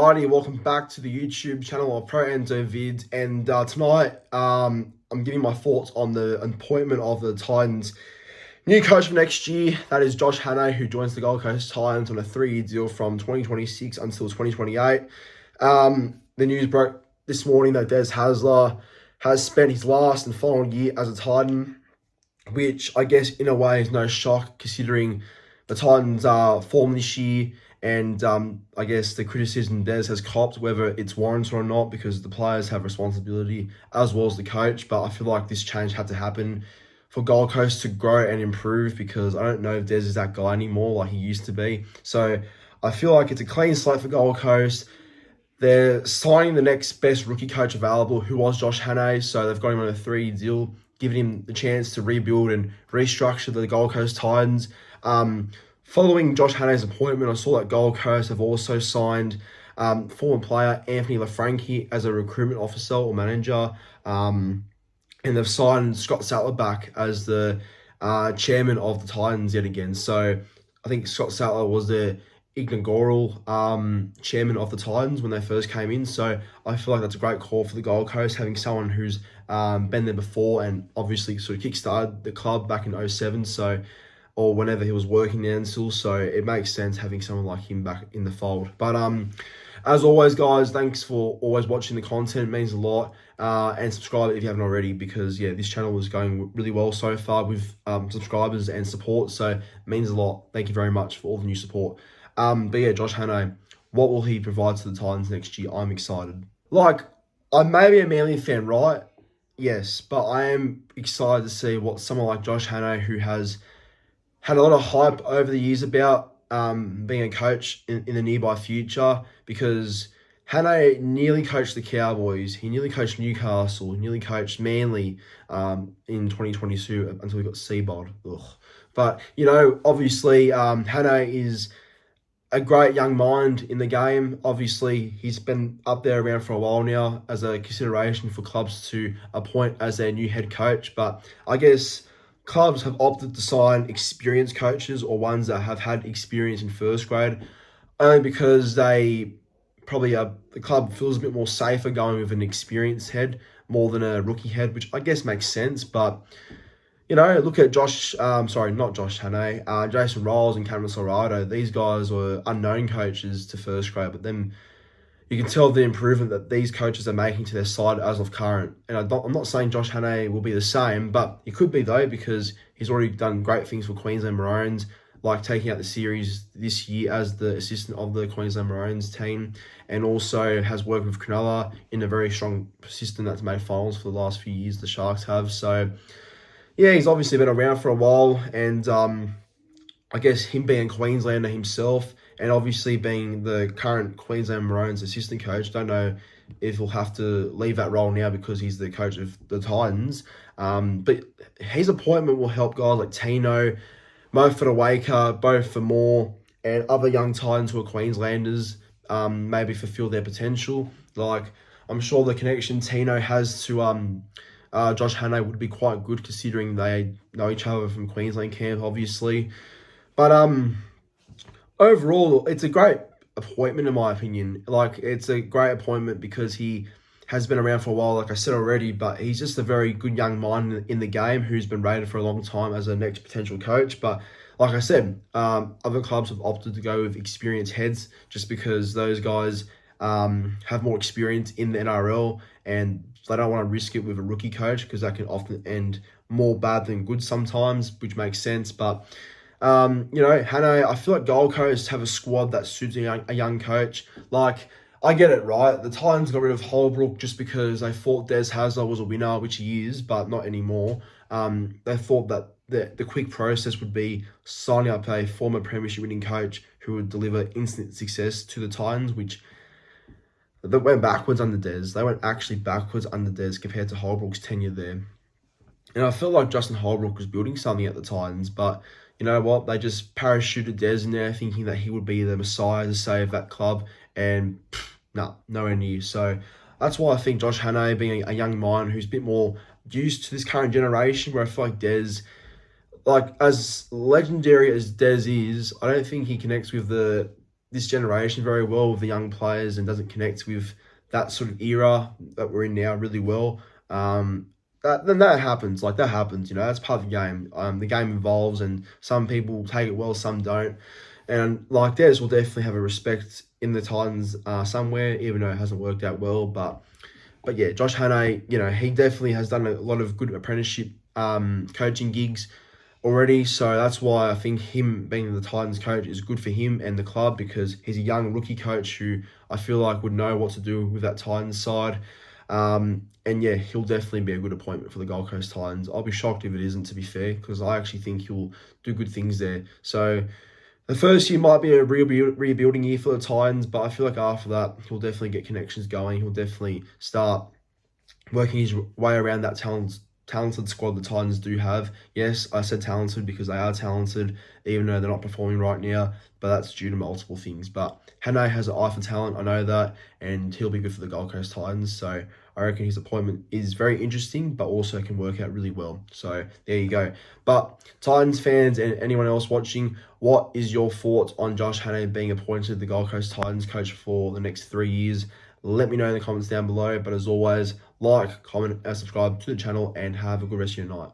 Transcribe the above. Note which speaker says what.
Speaker 1: Alrighty, welcome back to the YouTube channel of Pro Enzo Vid, and tonight I'm giving my thoughts on the appointment of the Titans' new coach for next year. That is Josh Hannay, who joins the Gold Coast Titans on a 3-year deal from 2026 until 2028. The news broke this morning that Des Hasler has spent his last and final year as a Titan, which I guess in a way is no shock considering the Titans' form this year. And I guess the criticism Des has copped, whether it's warranted or not, because the players have responsibility as well as the coach. But I feel like this change had to happen for Gold Coast to grow and improve, because I don't know if Des is that guy anymore like he used to be. So I feel like it's a clean slate for Gold Coast. They're signing the next best rookie coach available, who was Josh Hannay. So they've got him on a 3-year deal, giving him the chance to rebuild and restructure the Gold Coast Titans. Following Josh Hannay's appointment, I saw that Gold Coast have also signed former player Anthony LaFranchi as a recruitment officer or manager. And they've signed Scott Sattler back as the chairman of the Titans yet again. So I think Scott Sattler was the inaugural chairman of the Titans when they first came in. So I feel like that's a great call for the Gold Coast, having someone who's been there before and obviously sort of kickstarted the club back in 2007. Or whenever he was working there still. So it makes sense having someone like him back in the fold. But as always, guys, thanks for always watching the content. It means a lot. And subscribe if you haven't already, because yeah, this channel is going really well so far with subscribers and support. So it means a lot. Thank you very much for all the new support. But yeah, Josh Hannay, what will he provide to the Titans next year? I'm excited. Like, I may be a Manly fan, right? Yes, but I am excited to see what someone like Josh Hannay, who has had a lot of hype over the years about being a coach in the nearby future, because Hannay nearly coached the Cowboys, he nearly coached Newcastle, he nearly coached Manly in 2022 until he got Seabold. But, you know, obviously Hannay is a great young mind in the game. Obviously, he's been up there around for a while now as a consideration for clubs to appoint as their new head coach. But I guess clubs have opted to sign experienced coaches, or ones that have had experience in first grade, only because they probably the club feels a bit more safer going with an experienced head more than a rookie head, which I guess makes sense. But you know, look at not Josh Hannay, Jason Rolls and Cameron Solrado. These guys were unknown coaches to first grade, but then you can tell the improvement that these coaches are making to their side as of current. And I'm not saying Josh Hannay will be the same, but he could be though, because he's already done great things for Queensland Maroons, like taking out the series this year as the assistant of the Queensland Maroons team, and also has worked with Cronulla in a very strong system that's made finals for the last few years, the Sharks have. So yeah, he's obviously been around for a while, and I guess him being a Queenslander himself, and obviously being the current Queensland Maroons assistant coach, don't know if he'll have to leave that role now because he's the coach of the Titans. But his appointment will help guys like Tino, Mo Fodawaker, both for more, and other young Titans who are Queenslanders, maybe fulfill their potential. Like, I'm sure the connection Tino has to Josh Hannay would be quite good, considering they know each other from Queensland camp, obviously. But overall, it's a great appointment in my opinion. Like, it's a great appointment because he has been around for a while, like I said already, but he's just a very good young mind in the game who's been rated for a long time as a next potential coach. But like I said, other clubs have opted to go with experienced heads just because those guys have more experience in the NRL, and they don't want to risk it with a rookie coach because that can often end more bad than good sometimes, which makes sense. But you know, Hannay, I feel like Gold Coast have a squad that suits a young coach. Like, I get it, right? The Titans got rid of Holbrook just because they thought Des Hasler was a winner, which he is, but not anymore. They thought that the quick process would be signing up a former premiership winning coach who would deliver instant success to the Titans, which they went backwards under Des. They went actually backwards under Des compared to Holbrook's tenure there. And I felt like Justin Holbrook was building something at the Titans, but you know what? They just parachuted Des in there thinking that he would be the messiah to save that club, and nowhere near. So that's why I think Josh Hannay, being a young mind who's a bit more used to this current generation, where I feel like Des, like, as legendary as Des is, I don't think he connects with the this generation very well with the young players and doesn't connect with that sort of era that we're in now really well. That happens. Like that happens. That's part of the game. The game evolves, and some people take it well, some don't. And like Des will definitely have a respect in the Titans somewhere, even though it hasn't worked out well. But yeah, Josh Hannay, he definitely has done a lot of good apprenticeship coaching gigs already. So that's why I think him being the Titans coach is good for him and the club, because he's a young rookie coach who I feel like would know what to do with that Titans side. And yeah, he'll definitely be a good appointment for the Gold Coast Titans. I'll be shocked if it isn't, to be fair, because I actually think he'll do good things there. So the first year might be a rebuilding year for the Titans, but I feel like after that, he'll definitely get connections going. He'll definitely start working his way around that talented squad the Titans do have. Yes, I said talented because they are talented, even though they're not performing right now, but that's due to multiple things. But Hannay has an eye for talent, I know that, and he'll be good for the Gold Coast Titans. So I reckon his appointment is very interesting, but also can work out really well. So there you go. But Titans fans and anyone else watching, what is your thoughts on Josh Hannay being appointed the Gold Coast Titans coach for the next 3 years? Let me know in the comments down below. But as always, like, comment, and subscribe to the channel, and have a good rest of your night.